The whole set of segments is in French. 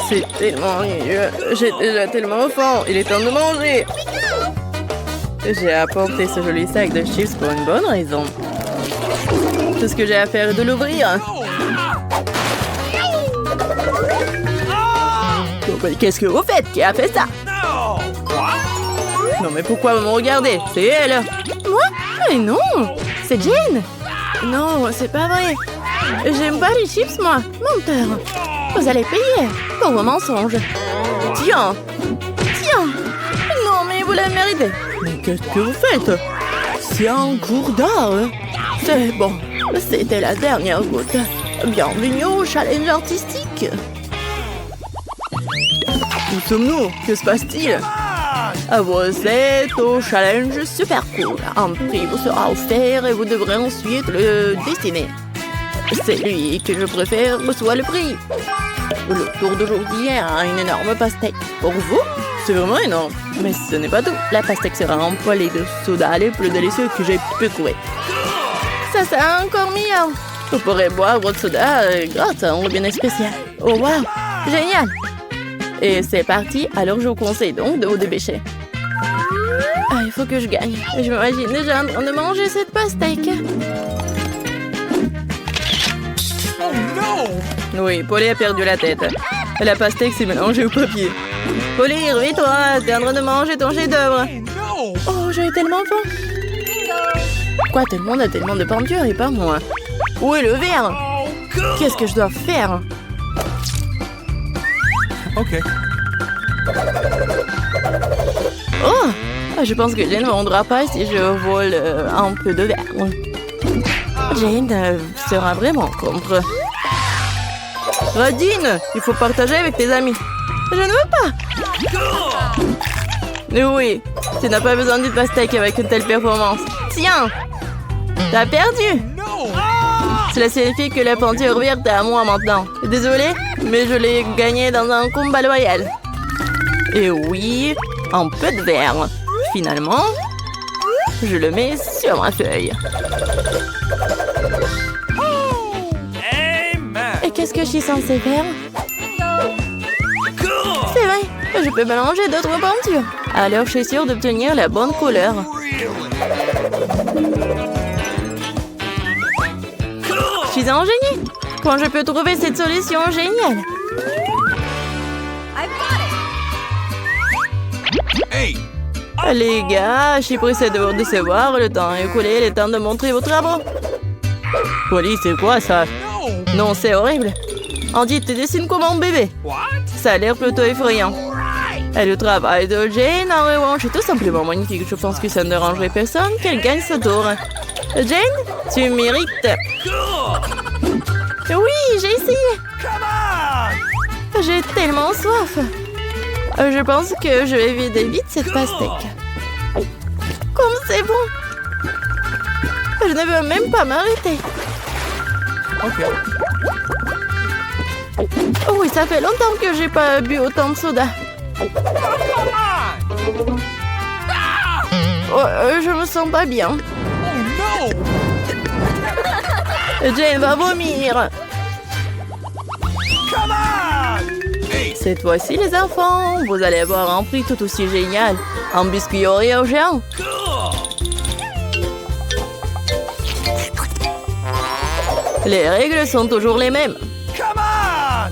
C'est tellement ennuyeux. J'ai déjà tellement faim. Il est temps de manger. J'ai apporté ce joli sac de chips pour une bonne raison. Tout ce que j'ai à faire est de l'ouvrir. Qu'est-ce que vous faites? Qui a fait ça? Non mais pourquoi vous me regardez? C'est elle. Moi? Mais non! C'est Jane! Non, c'est pas vrai. J'aime pas les chips, moi. Menteur. Vous allez payer pour vos mensonges. Tiens! Tiens! Non, mais vous la méritez. Mais qu'est-ce que vous faites? C'est un cours d'art. C'est bon. C'était la dernière goutte. Bienvenue au challenge artistique. Où sommes-nous? Que se passe-t-il? Vous êtes au challenge super cool. Un prix vous sera offert et vous devrez ensuite le dessiner. Celui que je préfère reçoit le prix. Le tour d'aujourd'hui a une énorme pastèque. Pour vous, c'est vraiment énorme. Mais ce n'est pas tout. La pastèque sera empilée de soda les plus délicieux que j'ai pu trouver. Ça sera encore meilleur. Vous pourrez boire votre soda grâce à un robinet spécial. Oh wow, génial! Et c'est parti, alors je vous conseille donc de vous dépêcher. Ah, il faut que je gagne. Je m'imagine déjà en train de manger cette pastèque. Oh non! Oui, Polly a perdu la tête. La pastèque s'est mélangée au papier. Polly, réveille-toi, t'es en train de manger ton chef-d'œuvre. No! Oh, j'ai tellement faim. Quoi, tout le monde a tellement de peinture et pas moi. Où est le verre? Oh, God! Qu'est-ce que je dois faire? Okay. Oh! Je pense que Jane ne me rendra pas si je vole un peu de verre. Jane sera vraiment contre. Radine, il faut partager avec tes amis. Je ne veux pas. Mais oui, tu n'as pas besoin d'une pastèque avec une telle performance. Tiens, t'as perdu. No! Cela signifie que la peinture verte est à moi maintenant. Désolée, mais je l'ai gagnée dans un combat loyal. Et oui, un peu de verre. Finalement, je le mets sur ma feuille. Amen! Et qu'est-ce que je suis censée faire? Good! C'est vrai, je peux mélanger d'autres peintures. Alors je suis sûre d'obtenir la bonne couleur. Je suis un génie. Quand je peux trouver cette solution géniale? Hey! Les gars, je suis pressée de vous décevoir. Le temps est écoulé, il est temps de montrer vos travaux. Polly, c'est quoi ça? No! Non, c'est horrible. Andy, tu dessines comme un bébé. What? Ça a l'air plutôt effrayant. Et le travail de Jane, en revanche, est tout simplement magnifique. Je pense que ça ne dérangerait personne qu'elle gagne ce tour. Jane, tu mérites. Good! Oui, j'ai essayé. Come on! J'ai tellement soif. Je pense que je vais vider vite cette pastèque. Comme c'est bon. Je ne veux même pas m'arrêter. Okay. Oh oui, ça fait longtemps que j'ai pas bu autant de soda. Come on! Oh, je me sens pas bien. Oh no! Jane va vomir. Come on! Hey! Cette fois-ci, les enfants, vous allez avoir un prix tout aussi génial. Un biscuit Oreo géant. Good! Les règles sont toujours les mêmes. Come on!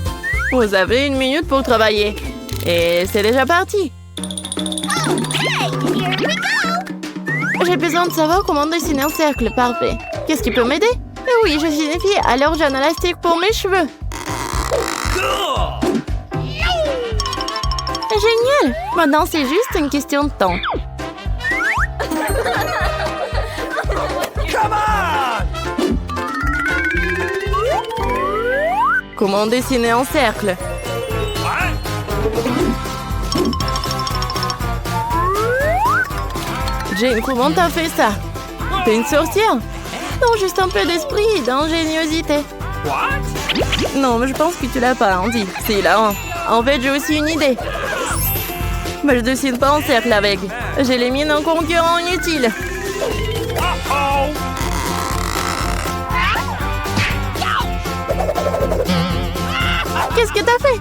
Vous avez 1 minute pour travailler. Et c'est déjà parti. J'ai besoin de savoir comment dessiner un cercle parfait. Qu'est-ce qui peut m'aider? Oui, je suis une fille, alors j'ai un élastique pour mes cheveux. Good! Génial! Maintenant, c'est juste une question de temps. Come on! Comment dessiner un cercle? What? Jane, comment t'as fait ça? T'es une sorcière? Non, juste un peu d'esprit et d'ingéniosité. What? Non, mais je pense que tu l'as pas, Andy. C'est hilarant. En fait, j'ai aussi une idée. Mais je dessine pas en cercle avec. J'ai les miennes en concurrent inutile. Uh-oh! Qu'est-ce que t'as fait?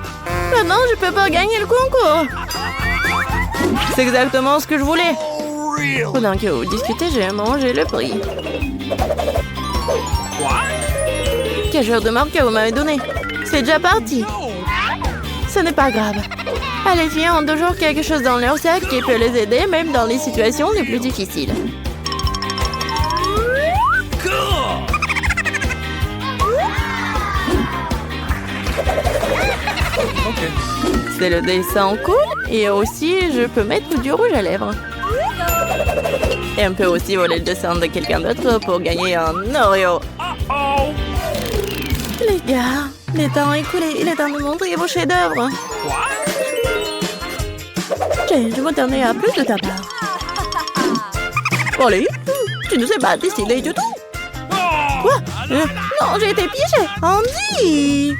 Maintenant, je peux pas gagner le concours. C'est exactement ce que je voulais. Real. Pendant que vous discutez, j'ai mangé le prix. What? Quel genre de marque vous m'avez donné? C'est déjà parti. No. Ce n'est pas grave. Ah, les filles ont toujours quelque chose dans leur sac qui peut les aider, même dans les situations les plus difficiles. Cool. Okay. C'est le dessin cool et aussi je peux mettre du rouge à lèvres. Et on peut aussi voler le dessin de quelqu'un d'autre pour gagner un Oreo. Uh-oh. Les gars, le temps est écoulé, il est temps de montrer vos chefs-d'œuvre. What? Jane, je m'attendais à plus de ta part. Allez, tu ne sais pas dessiner du tout. Oh. Quoi? Non, j'ai été piégée. Andy!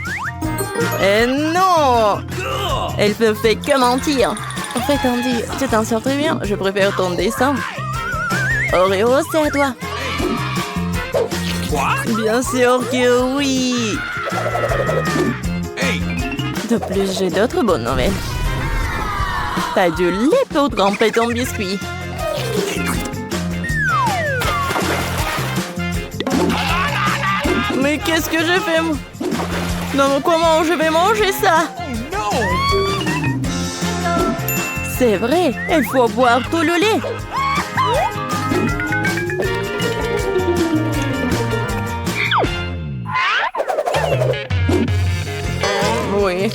Eh non! Cool. Elle ne fait que mentir. En fait, Andy, tu t'en sors très bien. Je préfère ton dessin. Oreo, c'est à toi. What? Bien sûr que oui. Hey. De plus, j'ai d'autres bonnes nouvelles. T'as du lait pour tremper ton biscuit. Mais qu'est-ce que je fais, moi? Non, mais comment je vais manger ça? No. C'est vrai, il faut boire tout le lait. Oui,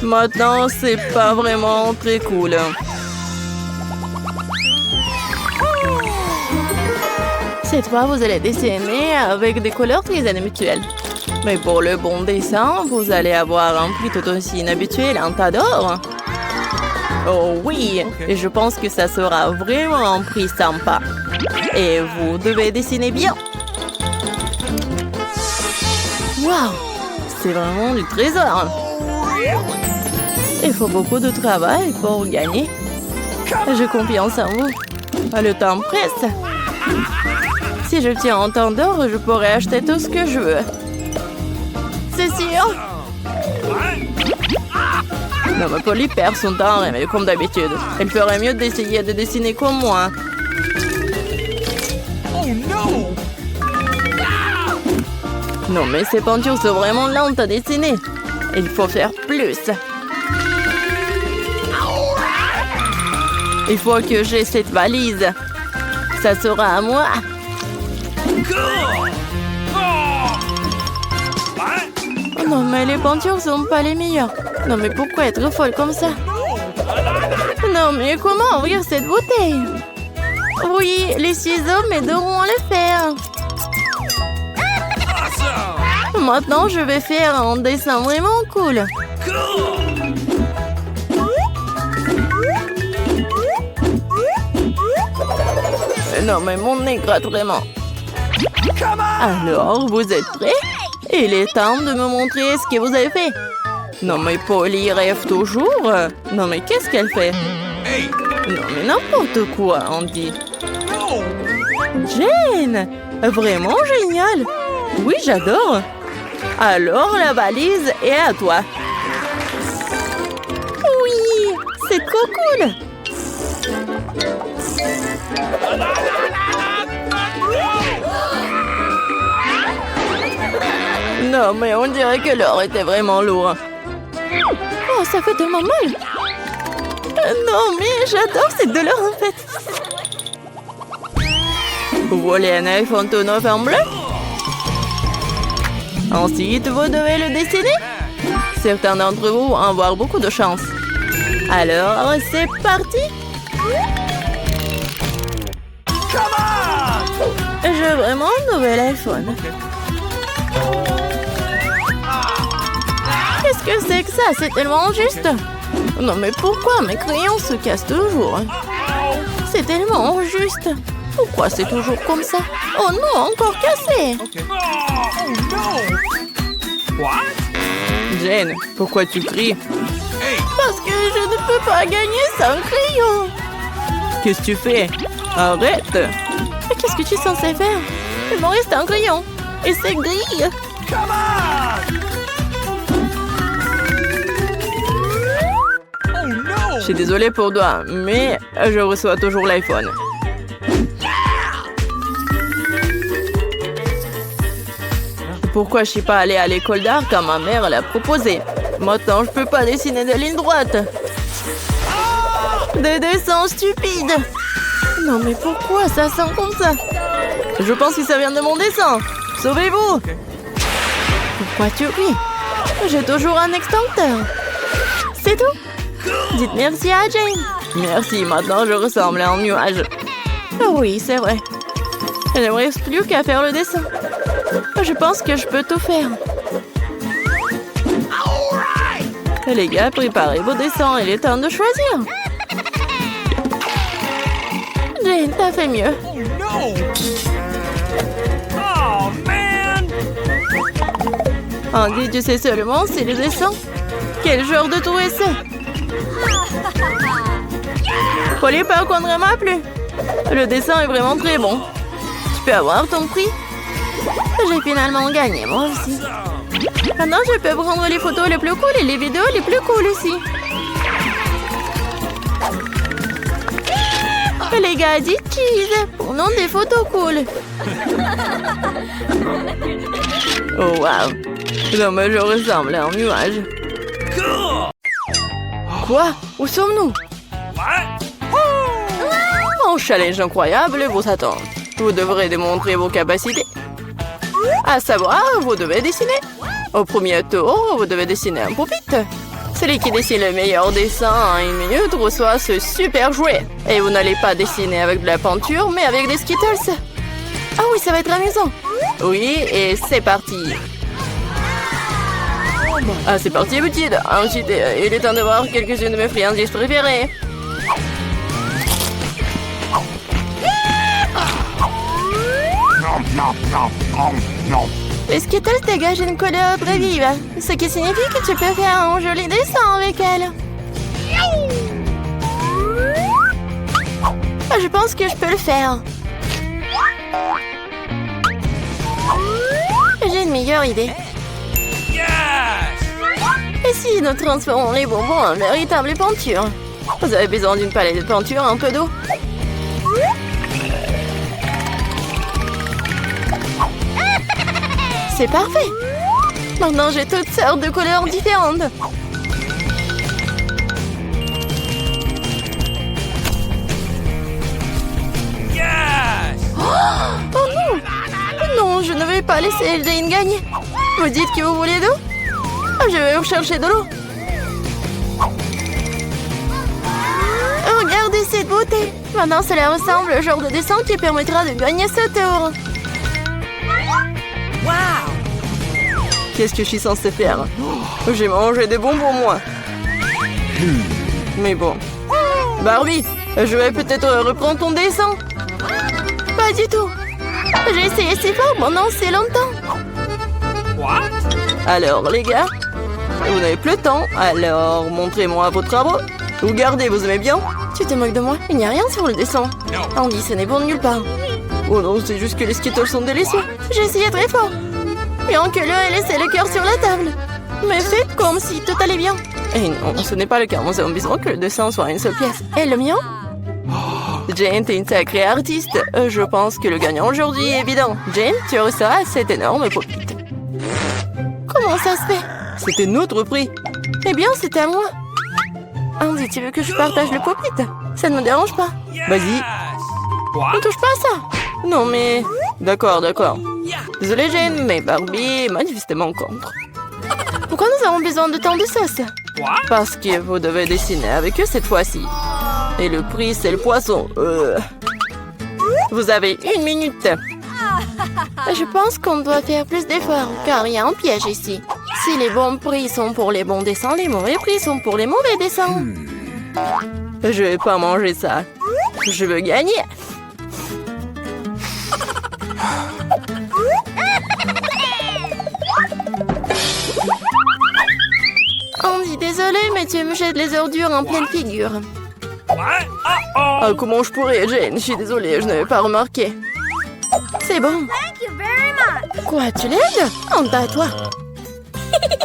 maintenant c'est pas vraiment très cool. Cette fois, vous allez dessiner avec des couleurs très inhabituelles. Mais pour le bon dessin, vous allez avoir un prix tout aussi inhabituel, un t'adore. Oh oui, et je pense que ça sera vraiment un prix sympa. Et vous devez dessiner bien. Waouh, c'est vraiment du trésor. Il faut beaucoup de travail pour gagner. J'ai confiance en vous. Le temps presse. Si je tiens en temps d'or, je pourrais acheter tout ce que je veux. C'est sûr. Non, mais Polly perd son temps, mais comme d'habitude. Elle ferait mieux d'essayer de dessiner comme moi. Oh no. Non, mais ces peintures sont vraiment lentes à dessiner. Il faut faire plus. Il faut que j'ai cette valise. Ça sera à moi. Cool. Oh. What? Oh non, mais les peintures sont pas les meilleures. Non, mais pourquoi être folle comme ça? Non, mais comment ouvrir cette bouteille? Oui, les ciseaux m'aideront à le faire. Awesome. Maintenant, je vais faire un dessin vraiment cool. Cool. Non, mais mon nez gratte vraiment. Come on. Alors, vous êtes prêts? Il est temps de me montrer ce que vous avez fait. Non, mais Polly rêve toujours. Non, mais qu'est-ce qu'elle fait? Hey. Non, mais n'importe quoi, Andy. No. Jane! Vraiment génial! Oui, j'adore! Alors, la valise est à toi. Oui! C'est trop cool! Non, mais on dirait que l'or était vraiment lourd. Oh, ça fait tellement mal! Non, mais j'adore cette douleur, en fait! Vous voulez un iPhone tout neuf en bleu? Ensuite, vous devez le dessiner. Certains d'entre vous vont avoir beaucoup de chance. Alors, c'est parti! Come on. J'ai vraiment un nouvel iPhone. Qu'est-ce que c'est que ça? C'est tellement injuste. Non, mais pourquoi mes crayons se cassent toujours? C'est tellement injuste. Pourquoi c'est toujours comme ça? Oh non, encore cassé! Okay. Oh no. What? Jane, pourquoi tu cries? Hey. Parce que je ne peux pas gagner sans crayon. Qu'est-ce que tu fais? Arrête! Mais qu'est-ce que tu es censé faire? Il m'en reste un crayon. Et c'est gris. Come on. suis désolée pour toi, mais je reçois toujours l'iPhone. Pourquoi je suis pas allée à l'école d'art quand ma mère l'a proposé? Maintenant, je peux pas dessiner de ligne droite. Des dessins stupides. Non, mais pourquoi ça sent comme ça? Je pense que ça vient de mon dessin. Sauvez-vous! Pourquoi tu ris? J'ai toujours un extincteur. C'est tout? Dites merci à Jane. Merci, maintenant je ressemble à un nuage. Oh oui, c'est vrai. Il ne me reste plus qu'à faire le dessin. Je pense que je peux tout faire. Les gars, préparez vos dessins. Il est temps de choisir. Jane, t'as fait mieux. Oh, no! Oh, man! Andy, tu sais seulement si le dessin. Quel genre de trou est ça? Polly, par contre, ne m'a plu. Le dessin est vraiment très bon. Tu peux avoir ton prix? J'ai finalement gagné, moi aussi. Maintenant, je peux prendre les photos les plus cool et les vidéos les plus cool aussi. Les gars disent cheese pour nom des photos cool. Oh wow. Non mais je ressemble à un nuage. Quoi? Où sommes-nous? Un challenge incroyable vous attend. Vous devrez démontrer vos capacités. À savoir, vous devez dessiner. Au premier tour, vous devez dessiner un pupitre. Celui qui dessine le meilleur dessin en 1 minute reçoit ce super jouet. Et vous n'allez pas dessiner avec de la peinture, mais avec des Skittles. Ah oui, ça va être amusant. Oui, et c'est parti. Ah, c'est parti, petite. Ensuite, il est temps de voir quelques-unes de mes friandises préférées. Les Skittles dégagent une couleur très vive, ce qui signifie que tu peux faire un joli dessin avec elles. Je pense que je peux le faire. J'ai une meilleure idée. Et si nous transformons les bonbons en véritable peinture? Vous avez besoin d'une palette de peinture, un peu d'eau. C'est parfait. Maintenant, j'ai toutes sortes de couleurs différentes. Oh non! Non, je ne vais pas laisser Jane gagner. Vous dites que vous voulez d'eau? Je vais vous chercher de l'eau. Regardez cette beauté. Maintenant, cela ressemble au genre de dessin qui permettra de gagner ce tour. Qu'est-ce que je suis censée faire? J'ai mangé des bonbons, moi. Mais bon. Barbie, je vais peut-être reprendre ton dessin. Pas du tout. J'ai essayé si fort pendant si longtemps. Alors, les gars, vous n'avez plus le temps, alors montrez-moi vos travaux. Vous gardez, vous aimez bien? Tu te moques de moi? Il n'y a rien sur le dessin. Andy, ce n'est bon de nulle part. Oh non, c'est juste que les Skittles sont délicieux. J'ai essayé très fort. Bien que l'un ait laissé le cœur sur la table. Mais faites comme si tout allait bien. Et non, ce n'est pas le cas. Nous avons besoin que le dessin soit une seule pièce. Et le mien? Jane, t'es une sacrée artiste. Je pense que le gagnant aujourd'hui est évident. Jane, tu reçois cet énorme pupitre. Comment ça se fait? C'était notre prix. Eh bien, c'était à moi. Andy, tu veux que je partage le pupitre? Ça ne me dérange pas. Vas-y. Ne touche pas à ça. Non, mais... D'accord. Désolée, Jane, mais Barbie est manifestement contre. Pourquoi nous avons besoin de tant de sauce? Parce que vous devez dessiner avec eux cette fois-ci. Et le prix, c'est le poisson. Vous avez 1 minute. Je pense qu'on doit faire plus d'efforts, car il y a un piège ici. Si les bons prix sont pour les bons dessins, les mauvais prix sont pour les mauvais dessins. Je vais pas manger ça. Je veux gagner. Andy, désolé, mais tu me jettes les ordures en pleine figure. Ah, comment je pourrais, Jane? Je suis désolée, je n'avais pas remarqué. C'est bon. Quoi, tu l'aides? Honte à toi.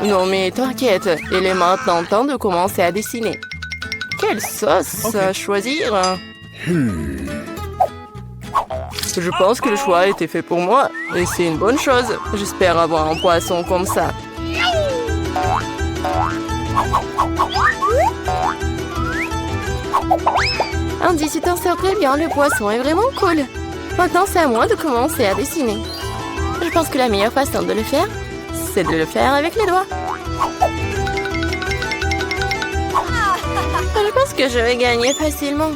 Non, mais t'inquiète, il est maintenant temps de commencer à dessiner. quelle sauce choisir? Je pense que le choix a été fait pour moi. Et c'est une bonne chose. J'espère avoir un poisson comme ça. Andy, tu t'en sors très bien. Le poisson est vraiment cool. Maintenant, c'est à moi de commencer à dessiner. Je pense que la meilleure façon de le faire, c'est de le faire avec les doigts. Je pense que je vais gagner facilement.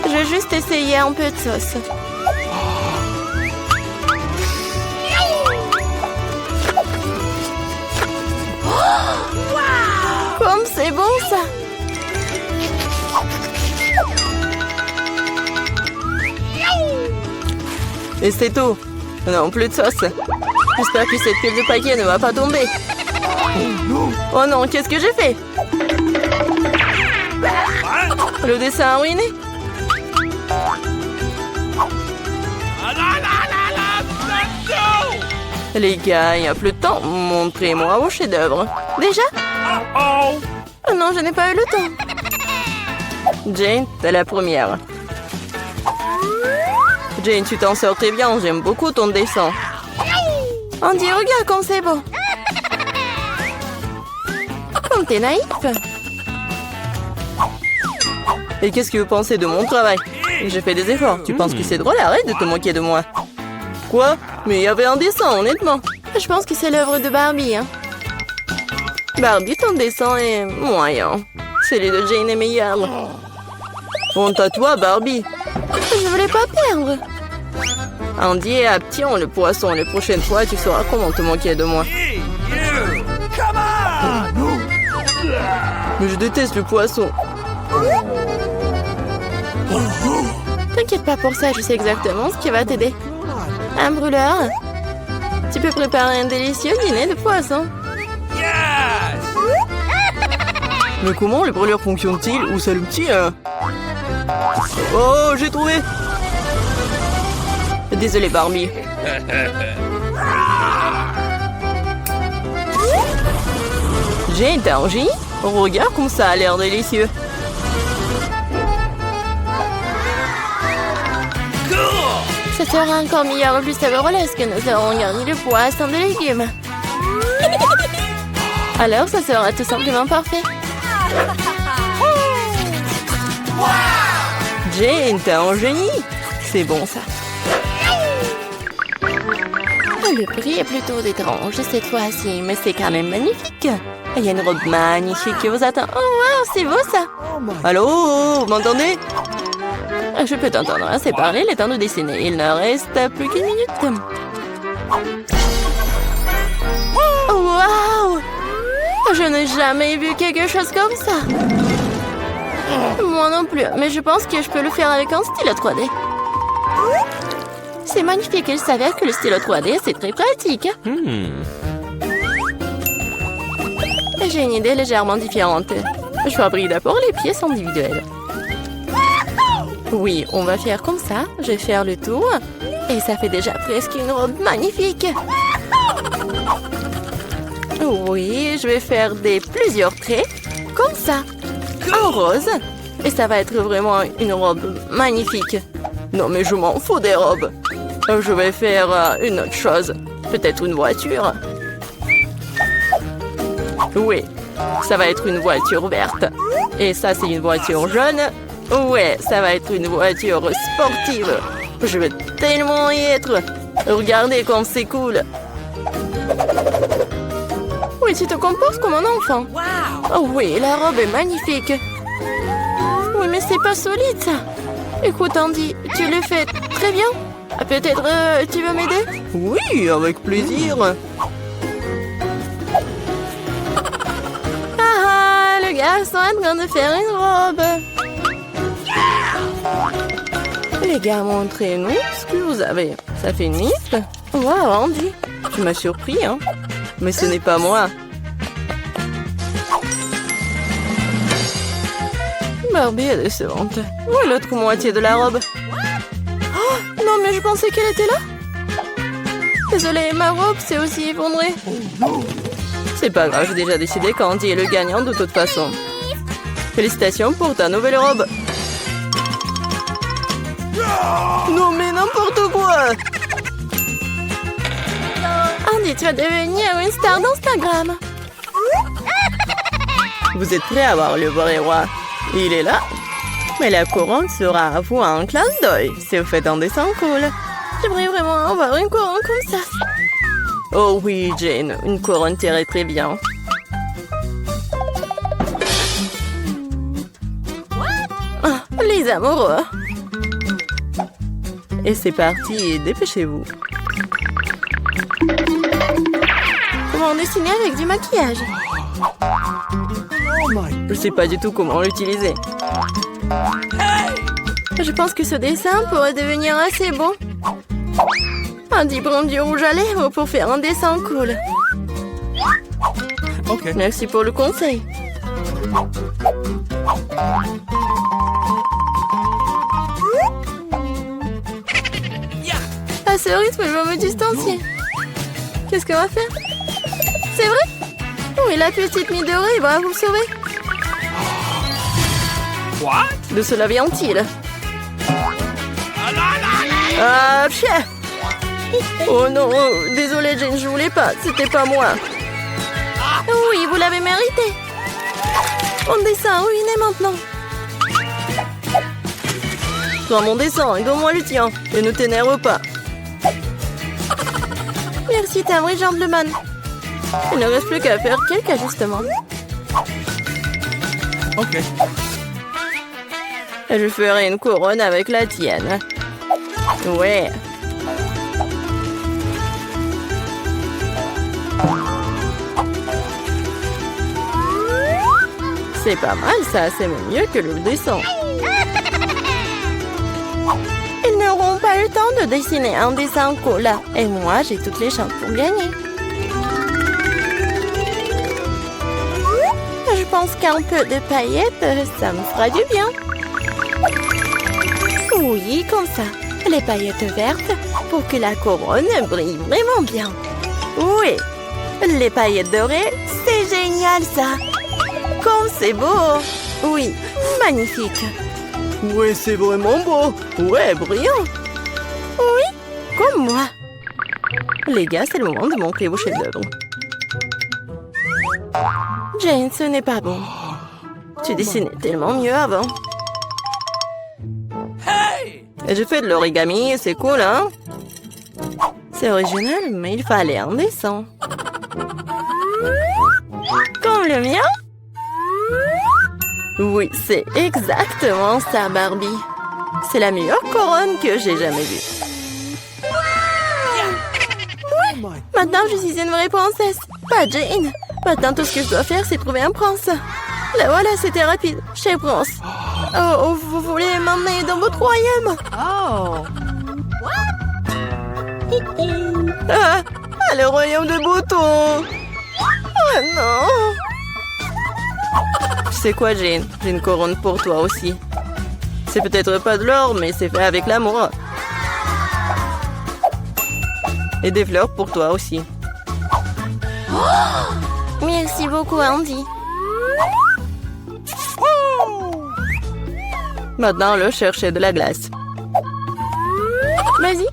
Je vais juste essayer un peu de sauce. Comme c'est bon ça! Et c'est tout. Non, plus de sauce. J'espère que cette pile de paquets ne va pas tomber. Oh non, qu'est-ce que j'ai fait? Le dessin a ruiné. Les gars, il n'y a plus de temps. Montrez-moi vos chefs-d'œuvre. Déjà? Oh non, je n'ai pas eu le temps. Jane, t'es la première. Jane, tu t'en sors très bien. J'aime beaucoup ton dessin. Andy, regarde comme c'est beau. Comme t'es naïf. Et qu'est-ce que vous pensez de mon travail? J'ai fait des efforts. Tu penses que c'est drôle? Arrête de te moquer de moi. Quoi? Mais il y avait un dessin, honnêtement. Je pense que c'est l'œuvre de Barbie. Hein. Barbie, ton dessin est moyen. Celui de Jane est meilleur. Honte à toi, Barbie. Je voulais pas perdre. Andy, obtiens le poisson. Les prochaines fois, tu sauras comment te moquer de moi. Mais je déteste le poisson. T'inquiète pas pour ça, je sais exactement ce qui va t'aider. Un brûleur. Tu peux préparer un délicieux dîner de poisson. Mais comment les brûleurs fonctionnent-ils? Où c'est le petit Oh, j'ai trouvé. Désolé, Barbie. J'ai été un génie. Regarde comme ça a l'air délicieux. Ça sera encore meilleur et plus savoureux lorsque nous aurons garni le poisson de légumes. Alors, ça sera tout simplement parfait. Jane, t'es un génie. C'est bon, ça. Le prix est plutôt étrange cette fois-ci, mais c'est quand même magnifique. Il y a une robe magnifique qui vous attend. Oh, wow, c'est beau, ça. Allô, vous m'entendez? Je peux t'entendre, hein, c'est parler, il est temps de dessiner. Il ne reste plus qu'une minute. Wow! Je n'ai jamais vu quelque chose comme ça. Moi non plus, mais je pense que je peux le faire avec un stylo 3D. C'est magnifique, il s'avère que le stylo 3D, c'est très pratique. J'ai une idée légèrement différente. Je fabrique d'abord les pièces individuelles. Oui, on va faire comme ça. Je vais faire le tour. Et ça fait déjà presque une robe magnifique. Oui, je vais faire plusieurs traits. Comme ça. En rose. Et ça va être vraiment une robe magnifique. Non, mais je m'en fous des robes. Je vais faire une autre chose. Peut-être une voiture. Oui, ça va être une voiture verte. Et ça, c'est une voiture jaune. Ouais, ça va être une voiture sportive. Je vais tellement y être. Regardez comme c'est cool. Oui, tu te comportes comme un enfant. Oh oui, la robe est magnifique. Oui, mais c'est pas solide, ça. Écoute, Andy, tu le fais très bien. Peut-être tu veux m'aider? Oui, avec plaisir. Ah, le garçon est en train de faire une robe. Les gars, montrez-nous ce que vous avez. Ça fait une liste. Wow, Andy, tu m'as surpris, hein? Mais ce n'est pas moi. Barbie est décevante. Où est l'autre moitié de la robe? Oh, non, mais je pensais qu'elle était là. Désolée, ma robe s'est aussi effondrée. C'est pas grave, j'ai déjà décidé qu'Andy est le gagnant de toute façon. Félicitations pour ta nouvelle robe. Non mais n'importe quoi! Andy, tu vas devenir une star d'Instagram. Vous êtes prêts à voir le vrai roi? Il est là. Mais la couronne sera à vous en clin d'œil si vous faites un dessin cool. J'aimerais vraiment avoir une couronne comme ça. Oh oui, Jane, une couronne t'irait très bien. Ah, les amoureux. Et c'est parti, dépêchez-vous. Comment dessiner avec du maquillage? Je sais pas du tout comment l'utiliser. Je pense que ce dessin pourrait devenir assez beau. Andy prend du rouge à lèvres pour faire un dessin cool. Okay. Merci pour le conseil. À ce rythme, je vais me distancier. Qu'est-ce qu'on va faire? C'est vrai? Oui, la petite Midori va vous sauver. What? De cela vient-il? Ah, chien! Oh non, désolé Jane, je voulais pas, c'était pas moi. Oui, vous l'avez mérité. Mon dessin ruiné maintenant. Prends mon dessin et donne-moi le tien. Et ne t'énerve pas. Merci, t'es un vrai gentleman. Il ne reste plus qu'à faire quelques ajustements. Ok. Je ferai une couronne avec la tienne. Ouais. C'est pas mal ça, c'est même mieux que le dessin. Ils n'auront pas le temps de dessiner un dessin cool. Et moi, j'ai toutes les chances pour gagner. Je pense qu'un peu de paillettes, ça me fera du bien. Oui, comme ça. Les paillettes vertes pour que la couronne brille vraiment bien. Oui, les paillettes dorées, c'est génial ça. Comme c'est beau. Oui, magnifique. Ouais, c'est vraiment beau. Ouais, brillant. Oui, comme moi. Les gars, c'est le moment de montrer vos chefs-d'œuvre. Jane, ce n'est pas bon. Tu dessinais tellement mieux avant. Et j'ai fait de l'origami, c'est cool, hein? C'est original, mais il fallait un dessin. Comme le mien? Oui, c'est exactement ça, Barbie. C'est la meilleure couronne que j'ai jamais vue. Oui, maintenant je suis une vraie princesse, pas Jane. Maintenant tout ce que je dois faire, c'est trouver un prince. Là voilà, c'était rapide. Chez Prince. Oh, vous voulez m'emmener dans votre royaume? Oh. Ah, le royaume de Bouton. Oh non. Tu sais quoi, Jane? J'ai une couronne pour toi aussi. C'est peut-être pas de l'or, mais c'est fait avec l'amour. Et des fleurs pour toi aussi. Oh, merci beaucoup, Andy. Maintenant, le chercher de la glace. Vas-y,